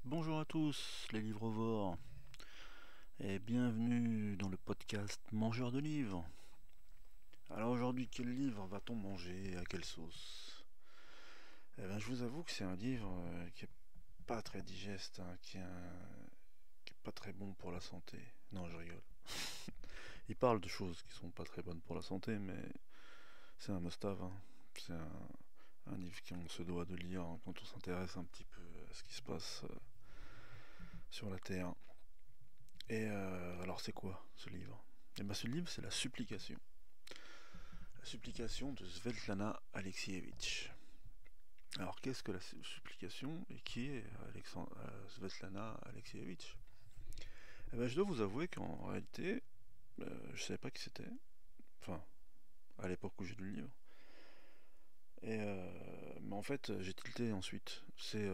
Bonjour à tous les livrevores et bienvenue dans le podcast Mangeur de livres. Alors aujourd'hui, quel livre va-t-on manger et à quelle sauce? Je vous avoue que c'est un livre qui est pas très digeste, hein, qui est pas très bon pour la santé. Non, je rigole. Il parle de choses qui sont pas très bonnes pour la santé, mais c'est un must-have, hein. C'est un livre qu'on se doit de lire, hein, quand on s'intéresse un petit peu à ce qui se passe sur la Terre. Et alors c'est quoi ce livre? Et bien ce livre c'est la supplication. La supplication de Svetlana Alexievitch. Alors qu'est-ce que la supplication et qui est Svetlana Alexievitch? Je dois vous avouer qu'en réalité, je savais pas qui c'était. Enfin, à l'époque où j'ai lu le livre. Mais en fait, j'ai tilté ensuite. C'est,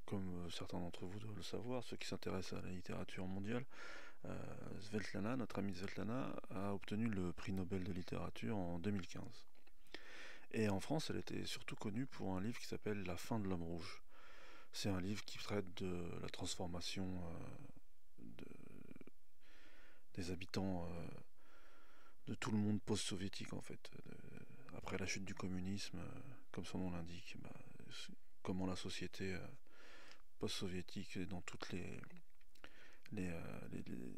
comme certains d'entre vous doivent le savoir, ceux qui s'intéressent à la littérature mondiale, Svetlana, notre amie Svetlana, a obtenu le prix Nobel de littérature en 2015. Et en France, elle était surtout connue pour un livre qui s'appelle La fin de l'homme rouge. C'est un livre qui traite de la transformation de- des habitants de tout le monde post-soviétique en fait. Après la chute du communisme, comme son nom l'indique, comment la société post-soviétique dans toutes les, euh, les- les-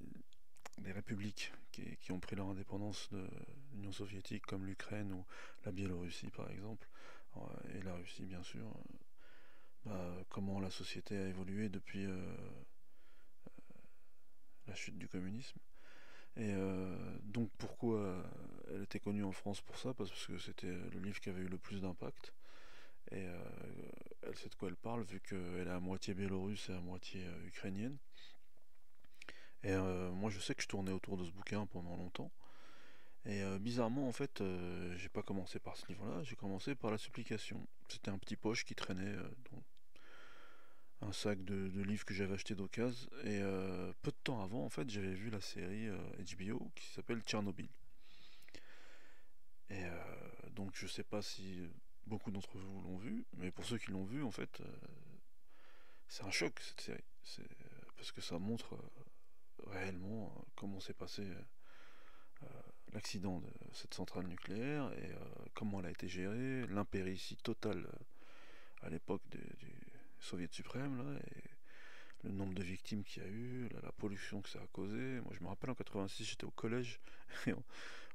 les républiques qui ont pris leur indépendance de l'Union soviétique, comme l'Ukraine ou la Biélorussie par exemple, et la Russie bien sûr, comment la société a évolué depuis la chute du communisme. Et donc pourquoi elle était connue en France pour ça? Parce que c'était le livre qui avait eu le plus d'impact. Et elle sait de quoi elle parle, vu qu'elle est à moitié biélorusse et à moitié ukrainienne. Et moi je sais que je tournais autour de ce bouquin pendant longtemps. Et bizarrement, en fait, j'ai pas commencé par ce livre-là, j'ai commencé par la supplication. C'était un petit poche qui traînait dans un sac de livres que j'avais acheté d'occasion. Et peu de temps avant, en fait, j'avais vu la série HBO qui s'appelle Tchernobyl. Et donc, je sais pas si beaucoup d'entre vous l'ont vu, mais pour ceux qui l'ont vu, en fait, c'est un choc cette série. Parce que ça montre réellement comment s'est passé l'accident de cette centrale nucléaire et comment elle a été gérée, l'impéritie totale à l'époque du Soviet suprême, là, et le nombre de victimes qu'il y a eu, la pollution que ça a causé. Moi je me rappelle en 86 j'étais au collège et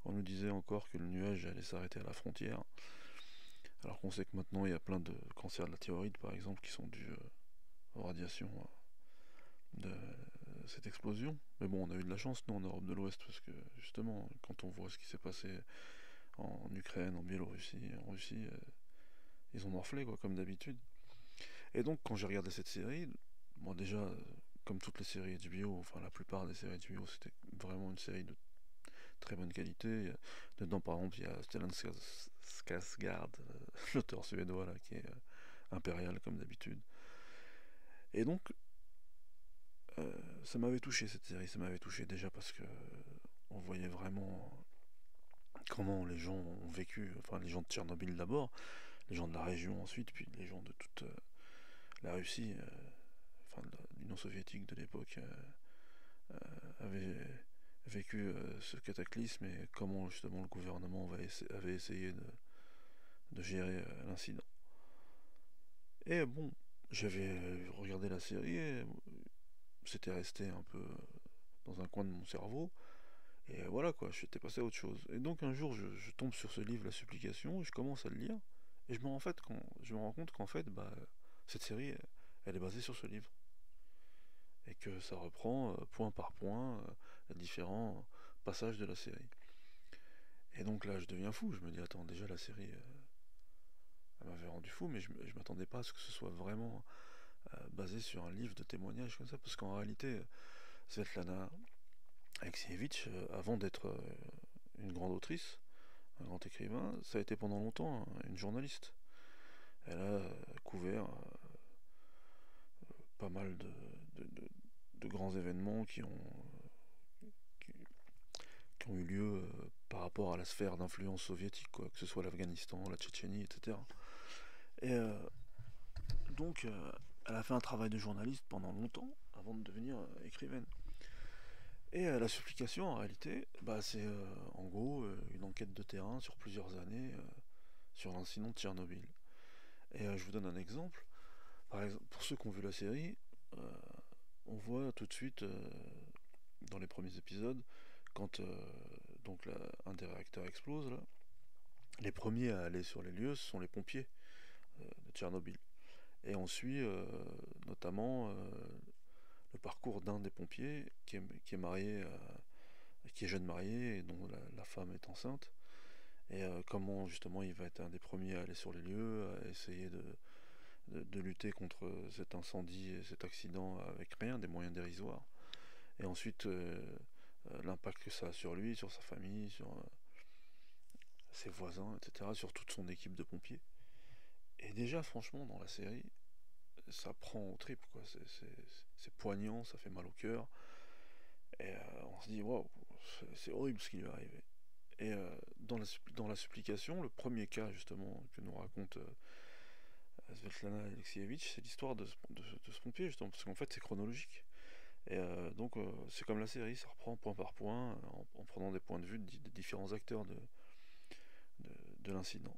on nous disait encore que le nuage allait s'arrêter à la frontière, alors qu'on sait que maintenant il y a plein de cancers de la thyroïde par exemple qui sont dus aux radiations de cette explosion. Mais bon, on a eu de la chance nous en Europe de l'Ouest parce que justement quand on voit ce qui s'est passé en Ukraine, en Biélorussie, en Russie, ils ont morflé quoi, comme d'habitude. Et donc quand j'ai regardé cette série, moi déjà, comme toutes les séries HBO, enfin la plupart des séries HBO, c'était vraiment une série de très bonne qualité. Dedans par exemple, il y a Stellan Skarsgård, l'auteur suédois là, qui est impérial comme d'habitude. Et donc, ça m'avait touché cette série, ça m'avait touché déjà parce que on voyait vraiment comment les gens ont vécu, enfin les gens de Tchernobyl d'abord, les gens de la région ensuite, puis les gens de toute la Russie, enfin de l'Union soviétique de l'époque, avaient vécu ce cataclysme et comment justement le gouvernement avait essayé de gérer l'incident. Et bon, j'avais regardé la série et c'était resté un peu dans un coin de mon cerveau. Et voilà quoi, j'étais passé à autre chose. Et donc un jour, je tombe sur ce livre, La Supplication, et je commence à le lire. Et je me rends compte qu'en fait, cette série, elle est basée sur ce livre. Et que ça reprend point par point les différents passages de la série. Et donc là, je deviens fou. Je me dis, attends, déjà la série, elle m'avait rendu fou, mais je m'attendais pas à ce que ce soit vraiment basé sur un livre de témoignages comme ça. Parce qu'en réalité, Svetlana Alexievitch, avant d'être une grande autrice, un grand écrivain, ça a été pendant longtemps une journaliste. Elle a couvert pas mal de grands événements qui, qui ont eu lieu par rapport à la sphère d'influence soviétique, quoi, que ce soit l'Afghanistan, la Tchétchénie, etc. Et donc, Elle a fait un travail de journaliste pendant longtemps avant de devenir écrivaine. Et la supplication, en réalité, bah, c'est en gros une enquête de terrain sur plusieurs années sur l'incident de Tchernobyl. Et je vous donne un exemple. Par exemple, pour ceux qui ont vu la série, euh, on voit tout de suite dans les premiers épisodes, quand donc un des réacteurs explose, là, les premiers à aller sur les lieux, ce sont les pompiers de Tchernobyl. Et on suit notamment le parcours d'un des pompiers qui est marié, qui est jeune marié et dont la femme est enceinte. Et comment justement il va être un des premiers à aller sur les lieux, à essayer de lutter contre cet incendie et cet accident avec rien, des moyens dérisoires. Et ensuite l'impact que ça a sur lui, sur sa famille, sur ses voisins, etc., sur toute son équipe de pompiers. Et déjà, franchement, dans la série, ça prend au trip, quoi. C'est poignant, ça fait mal au cœur. Et on se dit, waouh, c'est horrible ce qui lui est arrivé. Et dans la supplication, le premier cas, justement, que nous raconte Svetlana Alexievitch, c'est l'histoire de ce pompier, justement, parce qu'en fait, c'est chronologique. Et donc, c'est comme la série, ça reprend point par point, en prenant des points de vue de différents acteurs de l'incident.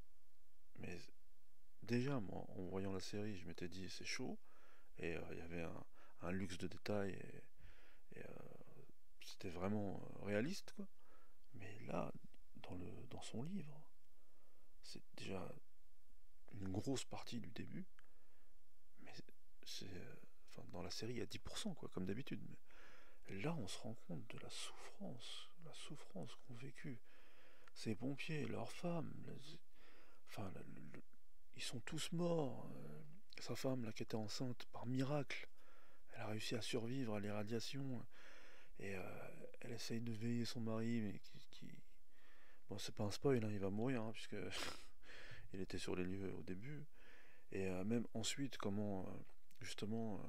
Mais déjà, moi, en voyant la série, je m'étais dit, c'est chaud, et il y avait un luxe de détails, et, c'était vraiment réaliste, quoi. Mais là, dans son livre, c'est déjà une grosse partie du début, mais c'est. Enfin, dans la série, il y a 10%, quoi, comme d'habitude. Mais là, on se rend compte de la souffrance qu'ont vécu ces pompiers, leurs femmes. Enfin, ils sont tous morts. Sa femme, là, qui était enceinte, par miracle, elle a réussi à survivre à l'irradiation. Et elle essaye de veiller son mari, mais bon, c'est pas un spoil, hein, il va mourir, hein, puisque il était sur les lieux au début. Et même ensuite, comment justement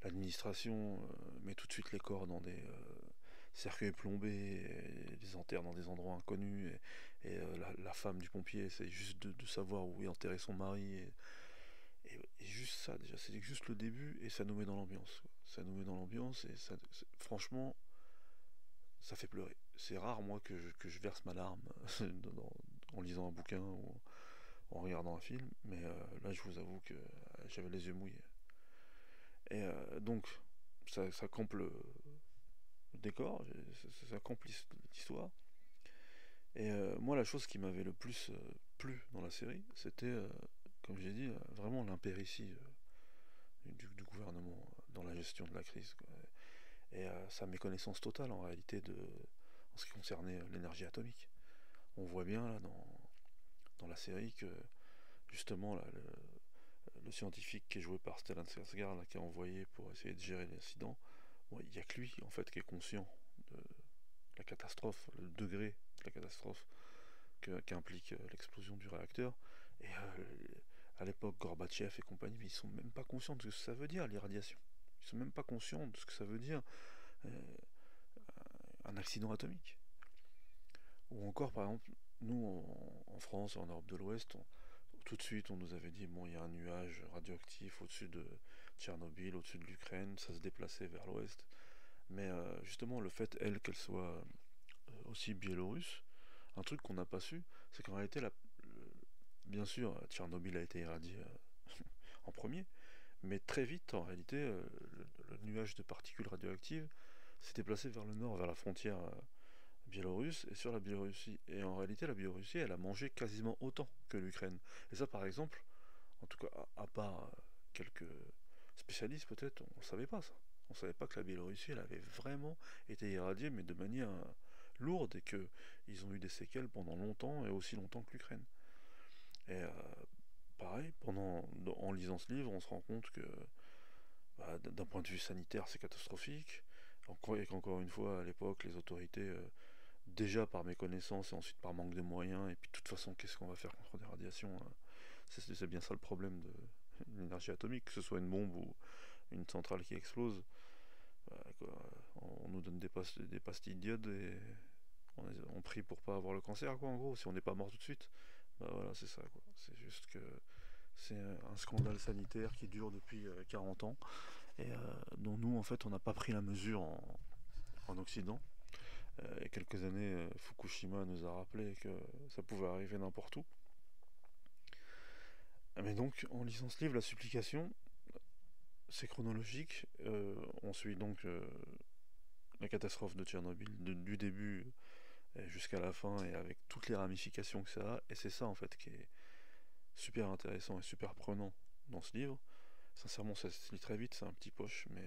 l'administration met tout de suite les corps dans des cercueils plombés, et les enterre dans des endroits inconnus, et la femme du pompier essaye juste de savoir où est enterré son mari. Et juste ça, déjà, c'est juste le début, et ça nous met dans l'ambiance, quoi. Ça nous met dans l'ambiance, et ça, franchement, ça fait pleurer. C'est rare, moi, que je verse ma larme en lisant un bouquin ou en regardant un film, mais là, je vous avoue que j'avais les yeux mouillés. Et donc, ça campe le décor, ça campe l'histoire. Et moi, la chose qui m'avait le plus plu dans la série, c'était, comme j'ai dit, vraiment l'impéritie du gouvernement dans la gestion de la crise, quoi. Et sa méconnaissance totale, en réalité, en ce qui concernait l'énergie atomique. On voit bien, là, dans la série, que, justement, là, le scientifique qui est joué par Stellan Skarsgård, là, qui est envoyé pour essayer de gérer l'incident, bon, il n'y a que lui, en fait, qui est conscient de la catastrophe, le degré de la catastrophe qu'implique l'explosion du réacteur. Et à l'époque, Gorbatchev et compagnie, mais ils sont même pas conscients de ce que ça veut dire, l'irradiation. Ils sont même pas conscients de ce que ça veut dire euh, un accident atomique. Ou encore, par exemple, nous, en France, en Europe de l'Ouest, tout de suite, on nous avait dit, bon, il y a un nuage radioactif au-dessus de Tchernobyl, au-dessus de l'Ukraine, ça se déplaçait vers l'Ouest. Mais justement, le fait, elle, qu'elle soit aussi biélorusse, un truc qu'on n'a pas su, c'est qu'en réalité, bien sûr, Tchernobyl a été irradié en premier, mais très vite, en réalité, le nuage de particules radioactives s'est déplacé vers le nord, vers la frontière biélorusse et sur la Biélorussie. Et en réalité, la Biélorussie, elle a mangé quasiment autant que l'Ukraine. Et ça, par exemple, en tout cas, à part quelques spécialistes peut-être, on ne savait pas ça. On ne savait pas que la Biélorussie, elle avait vraiment été irradiée, mais de manière lourde, et qu'ils ont eu des séquelles pendant longtemps, et aussi longtemps que l'Ukraine. Et pareil, en lisant ce livre, on se rend compte que bah, d'un point de vue sanitaire, c'est catastrophique. Et qu'encore une fois, à l'époque, les autorités déjà par méconnaissance et ensuite par manque de moyens, et puis de toute façon, qu'est-ce qu'on va faire contre des radiations, hein. C'est bien ça le problème de l'énergie atomique, que ce soit une bombe ou une centrale qui explose. Quoi, on nous donne des pastilles d'iode, et on prie pour pas avoir le cancer, quoi, en gros, si on n'est pas mort tout de suite. Bah voilà, c'est ça, quoi. C'est juste que C'est un scandale sanitaire qui dure depuis 40 ans et dont nous, en fait, on n'a pas pris la mesure en Occident. Il y a quelques années, Fukushima nous a rappelé que ça pouvait arriver n'importe où. Mais donc, en lisant ce livre, La Supplication, c'est chronologique. On suit donc la catastrophe de Tchernobyl du début jusqu'à la fin et avec toutes les ramifications que ça a. Et c'est ça, en fait, qui est super intéressant et super prenant dans ce livre. Sincèrement, ça se lit très vite, c'est un petit poche, mais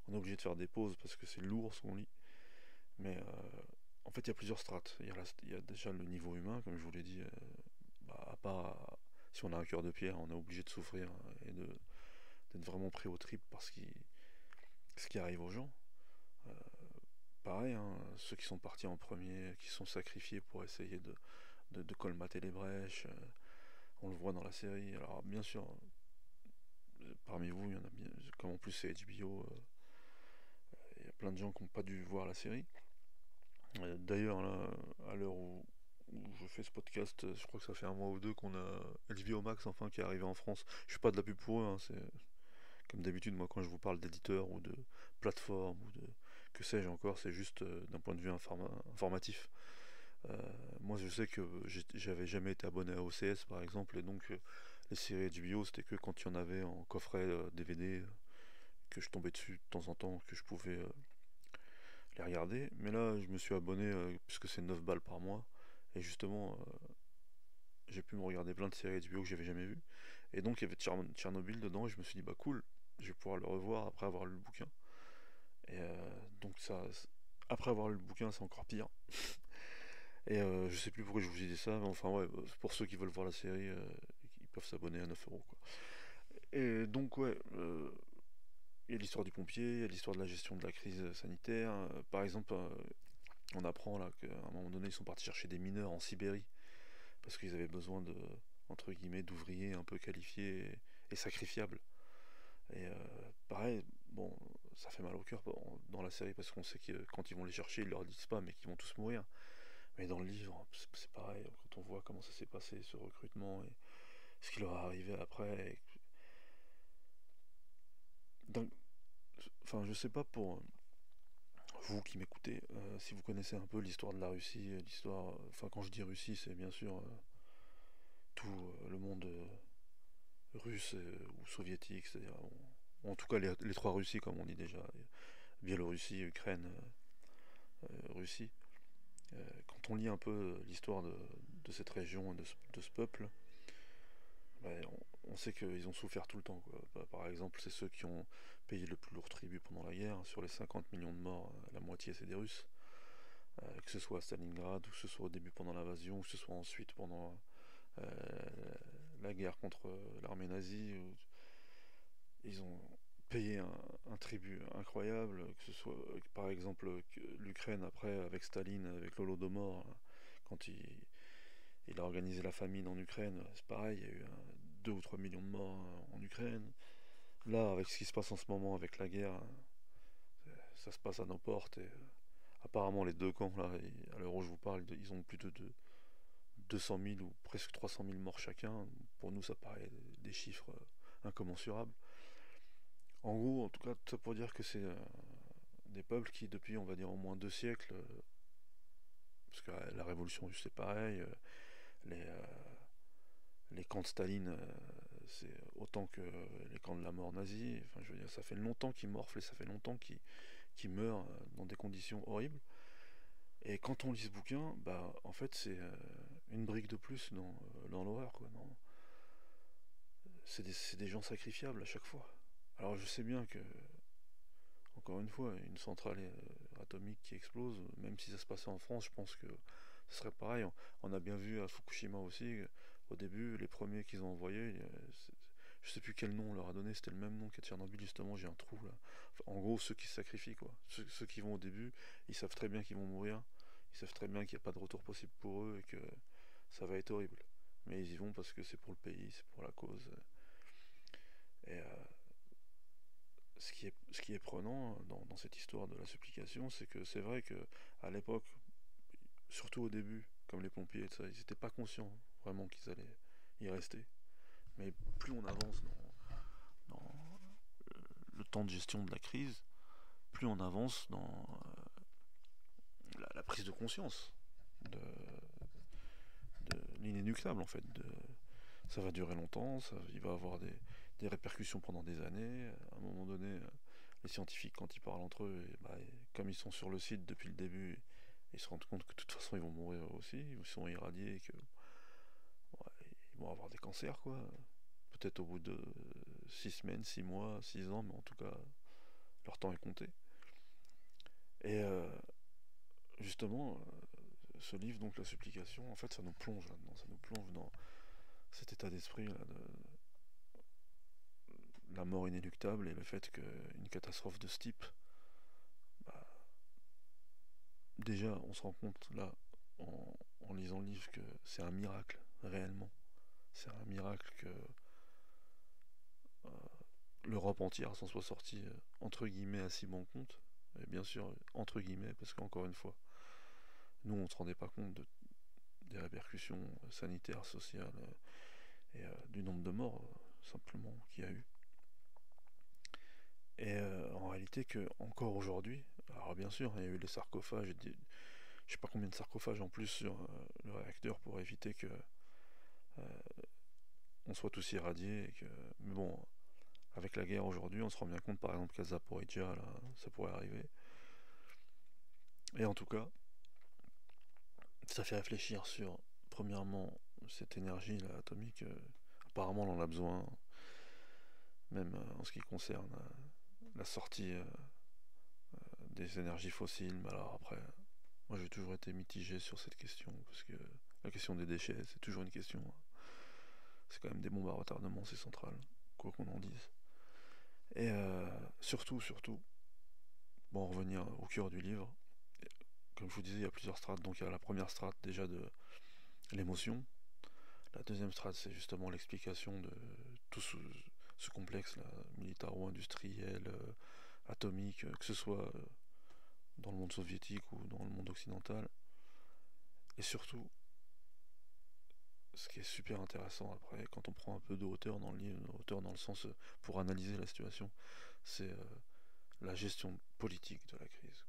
on est obligé de faire des pauses parce que c'est lourd ce qu'on lit. Mais en fait, il y a plusieurs strates. Il y a déjà le niveau humain, comme je vous l'ai dit. À part si on a un cœur de pierre, on est obligé de souffrir et d'être vraiment pris au tripes par ce qui arrive aux gens. Euh, Pareil, hein, ceux qui sont partis en premier, qui sont sacrifiés pour essayer de colmater les brèches, on le voit dans la série. Alors bien sûr, parmi vous, il y en a bien, comme en plus c'est HBO, il y a plein de gens qui n'ont pas dû voir la série. D'ailleurs, là, à l'heure où je fais ce podcast, je crois que ça fait un mois ou deux qu'on a HBO Max enfin qui est arrivé en France. Je suis pas de la pub pour eux, hein, c'est comme d'habitude, moi quand je vous parle d'éditeurs ou de plateformes ou de que sais-je encore, c'est juste d'un point de vue informatif. Euh, Moi je sais que j'avais jamais été abonné à OCS par exemple, et donc les séries HBO c'était que quand il y en avait en coffret DVD que je tombais dessus de temps en temps, que je pouvais les regarder. Mais là je me suis abonné puisque c'est 9 balles par mois, et justement j'ai pu me regarder plein de séries HBO que j'avais jamais vues. Et donc il y avait Tchernobyl dedans, et je me suis dit bah cool, je vais pouvoir le revoir après avoir lu le bouquin. Et donc ça, après avoir lu le bouquin, c'est encore pire. Et je sais plus pourquoi je vous ai dit ça, mais enfin ouais, pour ceux qui veulent voir la série, ils peuvent s'abonner à 9 euros quoi. Et donc ouais, il y a l'histoire du pompier, il y a l'histoire de la gestion de la crise sanitaire. Par exemple, on apprend là qu'à un moment donné, ils sont partis chercher des mineurs en Sibérie parce qu'ils avaient besoin de entre guillemets d'ouvriers un peu qualifiés et sacrifiables. Et pareil, bon, ça fait mal au cœur dans la série parce qu'on sait que quand ils vont les chercher, ils leur disent pas, mais qu'ils vont tous mourir. Mais dans le livre, c'est pareil, quand on voit comment ça s'est passé, ce recrutement, et ce qui leur est arrivé après. Donc, enfin, je sais pas pour vous qui m'écoutez, si vous connaissez un peu l'histoire de la Russie, l'histoire. Enfin, quand je dis Russie, c'est bien sûr tout le monde russe ou soviétique, c'est-à-dire, en tout cas les trois Russies, comme on dit déjà Biélorussie, Ukraine, Russie. Quand on lit un peu l'histoire de cette région et de ce peuple, ben, on sait qu'ils ont souffert tout le temps, quoi. Par exemple, c'est ceux qui ont payé le plus lourd tribut pendant la guerre. Sur les 50 millions de morts, la moitié c'est des Russes. Que ce soit à Stalingrad, ou que ce soit au début pendant l'invasion, ou que ce soit ensuite pendant euh, la guerre contre l'armée nazie. Ils ont payé un tribut incroyable, que ce soit par exemple l'Ukraine après avec Staline, avec l'Holodomor, quand il a organisé la famine en Ukraine, c'est pareil, il y a eu 2 ou 3 millions de morts en Ukraine. Là, avec ce qui se passe en ce moment avec la guerre, ça se passe à nos portes, et apparemment les deux camps, là, à l'heure où je vous parle, ils ont plus de 200 000 ou presque 300 000 morts chacun. Pour nous, ça paraît des chiffres incommensurables. En gros, en tout cas, tout ça pour dire que c'est des peuples qui, depuis, on va dire, au moins 2 siècles, parce que la révolution russe c'est pareil, les, les camps de Staline, c'est autant que les camps de la mort nazie. Enfin, je veux dire, ça fait longtemps qu'ils morflent et ça fait longtemps qu'ils meurent dans des conditions horribles. Et quand on lit ce bouquin, bah, en fait, c'est une brique de plus dans l'horreur, quoi. C'est des gens sacrifiables à chaque fois. Alors, je sais bien que, encore une fois, une centrale atomique qui explose, même si ça se passait en France, je pense que ce serait pareil. On a bien vu à Fukushima aussi, au début, les premiers qu'ils ont envoyés, je sais plus quel nom on leur a donné, c'était le même nom qu'à Tchernobyl, justement, j'ai un trou là. Enfin, en gros, ceux qui se sacrifient, quoi. Ceux qui vont au début, ils savent très bien qu'ils vont mourir, ils savent très bien qu'il n'y a pas de retour possible pour eux et que ça va être horrible. Mais ils y vont parce que c'est pour le pays, c'est pour la cause. Et ce qui est prenant dans cette histoire de la supplication, c'est que c'est vrai que à l'époque, surtout au début, comme les pompiers et tout ça, ils n'étaient pas conscients vraiment qu'ils allaient y rester. Mais plus on avance dans le temps de gestion de la crise, plus on avance dans la prise de conscience de, de l'inéluctable en fait. Ça va durer longtemps, il va avoir des répercussions pendant des années. À un moment donné, les scientifiques, quand ils parlent entre eux, comme ils sont sur le site depuis le début, ils se rendent compte que de toute façon ils vont mourir aussi, ils sont irradiés et que ouais, ils vont avoir des cancers quoi. Peut-être au bout de 6 semaines, 6 mois, 6 ans, mais en tout cas leur temps est compté. Et justement, ce livre, donc La Supplication, en fait ça nous plonge là-dedans, ça nous plonge dans cet état d'esprit là, de la mort inéluctable et le fait qu'une catastrophe de ce type, bah, déjà on se rend compte là en lisant le livre que c'est un miracle réellement. C'est un miracle que euh, l'Europe entière s'en soit sortie entre guillemets à si bon compte. Et bien sûr entre guillemets parce qu'encore une fois, nous on ne se rendait pas compte des répercussions sanitaires, sociales et du nombre de morts simplement qu'il y a eu. Et en réalité que encore aujourd'hui, alors bien sûr il y a eu les sarcophages, je sais pas combien de sarcophages en plus sur le réacteur pour éviter que on soit tous irradiés. Mais bon, avec la guerre aujourd'hui, on se rend bien compte par exemple qu'à Zaporizhia, là, ça pourrait arriver. Et en tout cas, ça fait réfléchir sur, premièrement, cette énergie là, atomique. Apparemment, on en a besoin, même en ce qui concerne la sortie des énergies fossiles. Mais alors après, moi j'ai toujours été mitigé sur cette question, parce que la question des déchets, c'est toujours une question. C'est quand même des bombes à retardement, ces centrales, quoi qu'on en dise. Et surtout, bon, revenir au cœur du livre, comme je vous disais, il y a plusieurs strates. Donc il y a la première strate déjà de l'émotion. La deuxième strate, c'est justement l'explication de tout ce complexe là, militaro-industriel, atomique, que ce soit dans le monde soviétique ou dans le monde occidental. Et surtout, ce qui est super intéressant après, quand on prend un peu de hauteur dans le livre, de hauteur dans le sens pour analyser la situation, c'est la gestion politique de la crise.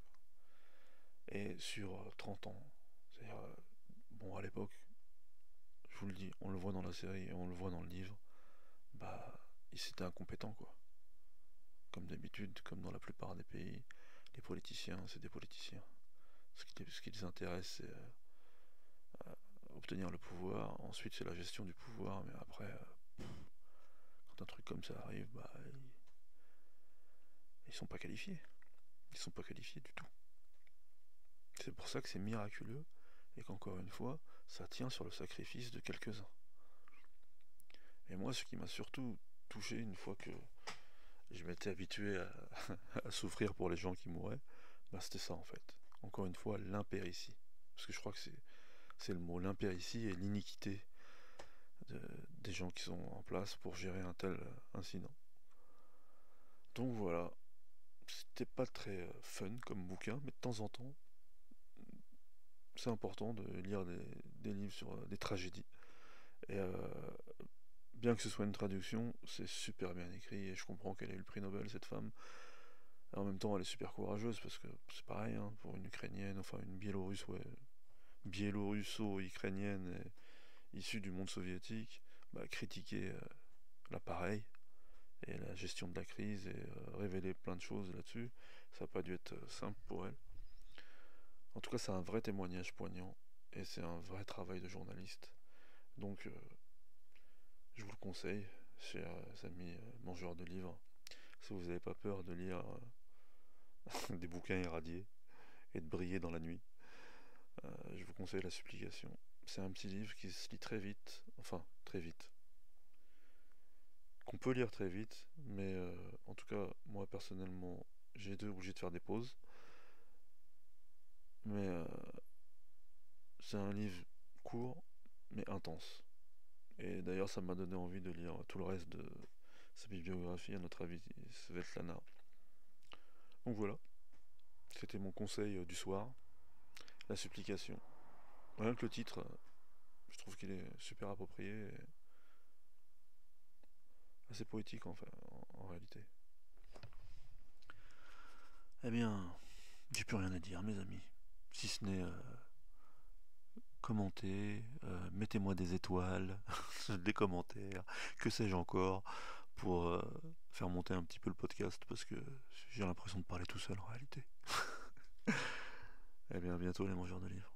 Et sur 30 ans, c'est-à-dire, bon, à l'époque, je vous le dis, on le voit dans la série et on le voit dans le livre, bah, ils étaient incompétents, quoi. Comme d'habitude, comme dans la plupart des pays, les politiciens, c'est des politiciens. Ce qui les intéresse, c'est obtenir le pouvoir. Ensuite, c'est la gestion du pouvoir, mais après, quand un truc comme ça arrive, bah, ils sont pas qualifiés. Ils sont pas qualifiés du tout. C'est pour ça que c'est miraculeux et qu'encore une fois, ça tient sur le sacrifice de quelques-uns. Et moi, ce qui m'a surtout touché une fois que je m'étais habitué à souffrir pour les gens qui mouraient, bah, c'était ça en fait. Encore une fois, l'impéritie. Parce que je crois que c'est le mot, l'impéritie et l'iniquité des gens qui sont en place pour gérer un tel incident. Donc voilà, c'était pas très fun comme bouquin, mais de temps en temps, c'est important de lire des livres sur des tragédies. Et bien que ce soit une traduction, c'est super bien écrit et je comprends qu'elle ait eu le prix Nobel, cette femme. Et en même temps, elle est super courageuse parce que c'est pareil, hein, pour une Ukrainienne, enfin une Biélorusse, ouais, biélorusso-ukrainienne issue du monde soviétique, bah, critiquer l'appareil et la gestion de la crise et révéler plein de choses là-dessus, ça n'a pas dû être simple pour elle. En tout cas, c'est un vrai témoignage poignant et c'est un vrai travail de journaliste. Donc, je vous le conseille, chers amis mangeurs de livres, si vous n'avez pas peur de lire des bouquins irradiés et de briller dans la nuit, je vous conseille La Supplication. C'est un petit livre qui se lit très vite, enfin très vite, qu'on peut lire très vite, mais en tout cas, moi personnellement, j'ai été obligé de faire des pauses. Mais c'est un livre court, mais intense. Et d'ailleurs, ça m'a donné envie de lire tout le reste de sa bibliographie, à notre avis, Svetlana. Donc voilà, c'était mon conseil du soir, La Supplication. Rien que le titre, je trouve qu'il est super approprié. assez poétique en réalité. Eh bien, j'ai plus rien à dire, mes amis. Si ce n'est commenter, mettez-moi des étoiles, des commentaires, que sais-je encore, pour faire monter un petit peu le podcast, parce que j'ai l'impression de parler tout seul en réalité. Eh bien, à bientôt les mangeurs de livres.